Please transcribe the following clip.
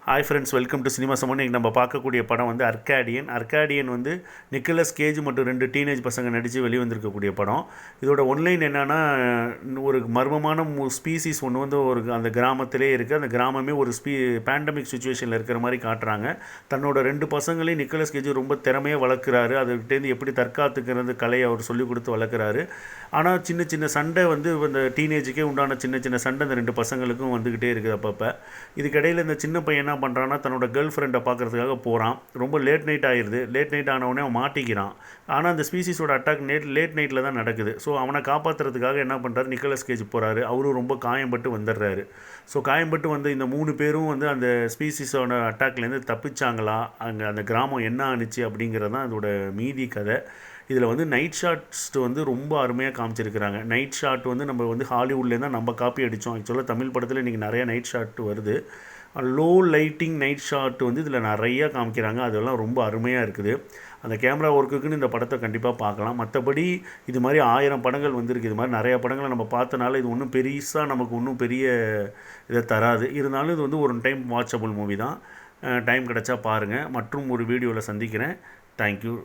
Hi friends, welcome to cinema சமன். இன்றைக்கி நம்ம பார்க்கக்கூடிய படம் வந்து அர்காடியன் வந்து நிக்கலஸ் கேஜ் மற்றும் 2 டீனேஜ் பசங்க நடித்து வெளிவந்திருக்கக்கூடிய படம். இதோட ஒன்லைன் என்னென்னா, ஒரு மர்மமான ஸ்பீசிஸ் ஒன்று வந்து அந்த கிராமத்திலே இருக்குது. அந்த கிராமமே ஒரு பேண்டமிக் சுச்சுவேஷனில் இருக்கிற மாதிரி காட்டுறாங்க. தன்னோட 2 பசங்களையும் நிக்கலஸ் கேஜ் ரொம்ப திறமையாக வளர்க்குறாரு. அதுக்கிட்டேருந்து எப்படி தற்காத்துக்கிறது கலையை அவர் சொல்லிக் கொடுத்து வளர்க்குறாரு. ஆனால் சின்ன சின்ன சண்டை வந்து இந்த டீனேஜுக்கே உண்டான சின்ன சின்ன சண்டை இந்த 2 பசங்களுக்கும் வந்துக்கிட்டே இருக்குது அப்பப்போ. இதுக்கிடையில் இந்த சின்ன பையன் என்ன பண்ணுறான்னா, தன்னோட கேர்ள் ஃப்ரெண்டை பார்க்குறதுக்காக போகிறான். ரொம்ப லேட் நைட் ஆயிடுது. லேட் நைட் ஆனவுடனே அவன் மாட்டிக்கிறான். ஆனால் அந்த ஸ்பீசிஸோட அட்டாக் லேட் நைட்டில் தான் நடக்குது. ஸோ அவனை காப்பாற்றுறதுக்காக என்ன பண்ணுறாரு, நிக்கலஸ் கேஜ் போகிறாரு. அவரும் ரொம்ப காயம்பட்டு வந்துடுறாரு. ஸோ காயம்பட்டு வந்து இந்த 3 பேரும் வந்து அந்த ஸ்பீசிஸோட அட்டாக்லேருந்து தப்பிச்சாங்களா, அங்கே அந்த கிராமம் என்ன ஆணுச்சு அப்படிங்கிறது தான் அதோட மீதி கதை. இதில் வந்து நைட் ஷாட்ஸ் வந்து ரொம்ப அருமையாக காமிச்சிருக்கிறாங்க. நைட் ஷாட் வந்து நம்ம வந்து ஹாலிவுட்லேருந்து தான் நம்ம காப்பி அடித்தோம். ஆக்சுவலாக தமிழ் படத்தில் இன்றைக்கி நிறையா நைட் ஷாட் வருது. லோ லைட்டிங் நைட் ஷாட் வந்து இதில் நிறையா காமிக்கிறாங்க. அதெல்லாம் ரொம்ப அருமையாக இருக்குது. அந்த கேமரா ஒர்க்குக்குன்னு இந்த படத்தை கண்டிப்பாக பார்க்கலாம். மற்றபடி இது மாதிரி 1000 படங்கள் வந்திருக்கு. இது மாதிரி நிறையா படங்களை நம்ம பார்த்தனால இது ஒன்றும் பெருசாக நமக்கு ஒன்றும் பெரிய இதை தராது. இருந்தாலும் இது வந்து ஒரு டைம் வாட்சபிள் மூவி தான். டைம் கிடச்சா பாருங்கள். மற்றும் ஒரு வீடியோவில் சந்திக்கிறேன். தேங்க்யூ.